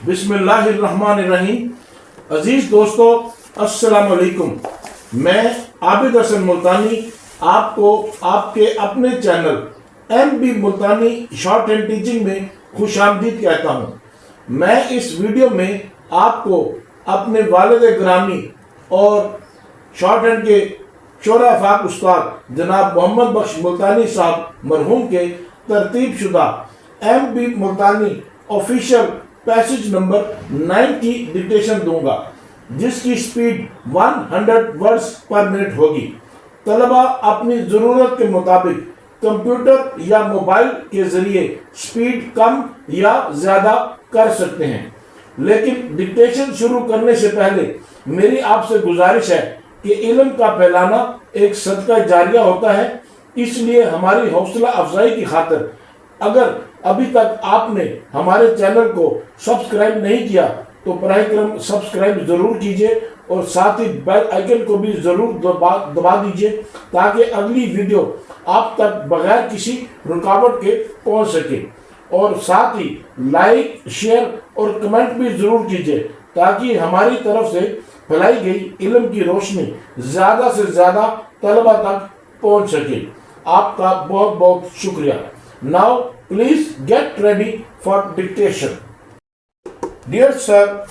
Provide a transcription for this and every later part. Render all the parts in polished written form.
बिस्मिल्लाहिर्रहमानिर्रहीम। अजीज दोस्तों, अस्सलाम वालेकुम। मैं आबिद हसन मुल्तानी आपको आपके अपने चैनल MB मुल्तानी शॉर्ट हैंड टीचिंग में खुशामदीद कहता हूँ। मैं इस वीडियो में आपको अपने वालिद ग्रामी और शॉर्ट हैंड के शोरा फाक उस्ताद जनाब मोहम्मद बख्श मुल्तानी साहब मरहूम के तरतीब शुदा MB मुल्तानी ऑफिशियल पैसेज नंबर 90 डिक्टेशन दूंगा, जिसकी स्पीड 100 वर्ड्स पर मिनट होगी। तलबा अपनी ज़रूरत के मुताबिक कंप्यूटर या मोबाइल के ज़रिए स्पीड कम या ज़्यादा कर सकते हैं, लेकिन डिक्टेशन शुरू करने से पहले मेरी आपसे गुजारिश है कि इल्म का फैलाना एक सदका जारिया होता है। इसलिए हमारी हौसला अफजाई की खातिर अगर अभी तक आपने हमारे चैनल को सब्सक्राइब नहीं किया तो बराए करम सब्सक्राइब ज़रूर कीजिए और साथ ही बेल आइकन को भी ज़रूर दबा दीजिए, ताकि अगली वीडियो आप तक बगैर किसी रुकावट के पहुंच सके। और साथ ही लाइक, शेयर और कमेंट भी ज़रूर कीजिए, ताकि हमारी तरफ से फैलाई गई इल्म की रोशनी ज़्यादा से ज़्यादा तलबा तक पहुंच सके। आपका बहुत बहुत शुक्रिया। Now please get ready for dictation. Dear sir,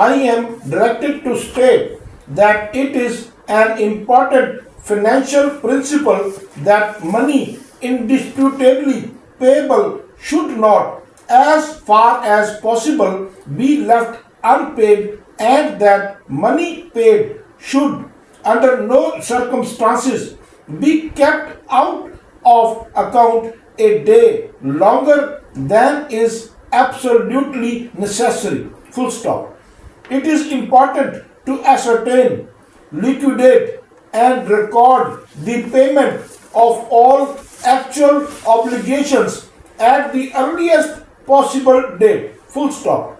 I am directed to state that it is an important financial principle that money indisputably payable should not, as far as possible, be left unpaid, and that money paid should under no circumstances be kept out of account a day longer than is absolutely necessary. Full stop. It is important to ascertain, liquidate and record the payment of all actual obligations at the earliest possible date. Full stop.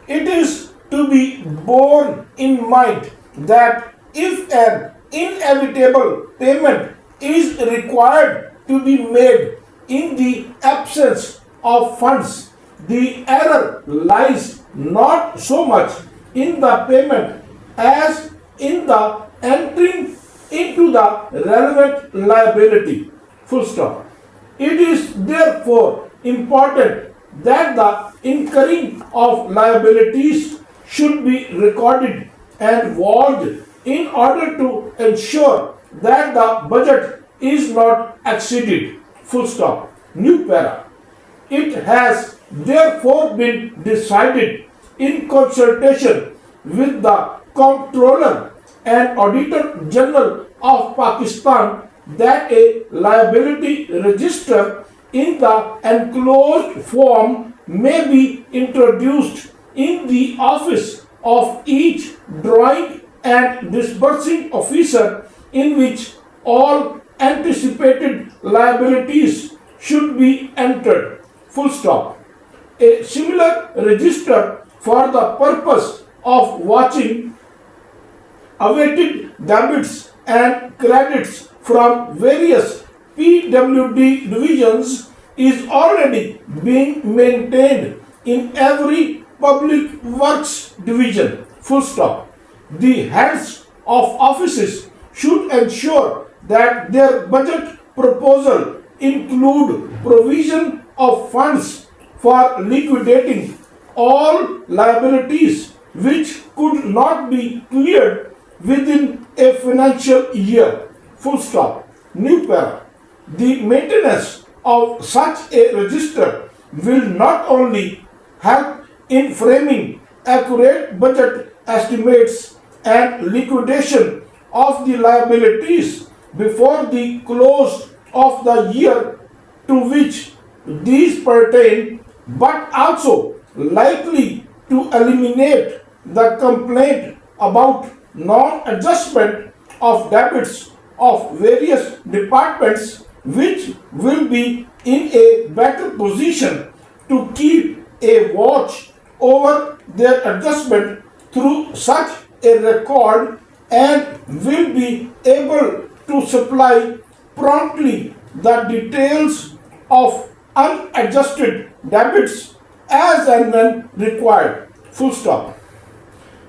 It is to be borne in mind that if an inevitable payment is required to be made in the absence of funds, the error lies not so much in the payment as in the entering into the relevant liability. Full stop. It is therefore important that the incurring of liabilities should be recorded and vaulted in order to ensure that the budget is not exceeded. Full stop. New para. It has therefore been decided in consultation with the Comptroller and Auditor General of Pakistan that a liability register in the enclosed form may be introduced in the office of each drawing and disbursing officer, in which all anticipated liabilities should be entered. Full stop. A similar register for the purpose of watching awaited debits and credits from various PWD divisions is already being maintained in every public works division. Full stop. The heads of offices should ensure that their budget proposal include provision of funds for liquidating all liabilities which could not be cleared within a financial year. Full stop. New para. The maintenance of such a register will not only help in framing accurate budget estimates and liquidation of the liabilities before the close of the year to which these pertain, but also likely to eliminate the complaint about non-adjustment of debits of various departments, which will be in a better position to keep a watch over their adjustment through such a record, and will be able to supply promptly the details of unadjusted debits as and when required. full stop.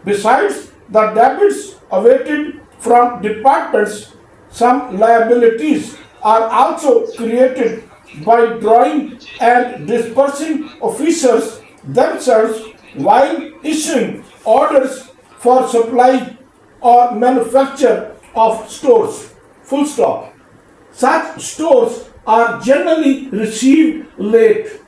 Besides the debits awaited from departments, some liabilities are also created by drawing and dispersing officers themselves while issuing orders for supply or manufacture of stores. Full stop. Such stores are generally received late,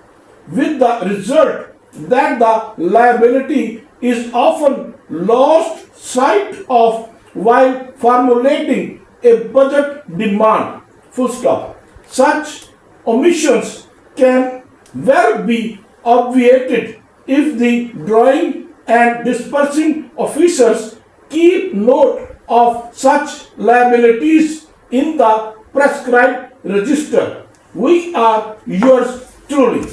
with the result that the liability is often lost sight of while formulating a budget demand. Full stop. Such omissions can well be obviated if the drawing and dispersing officers keep note of such liabilities in the prescribed register. We are yours truly.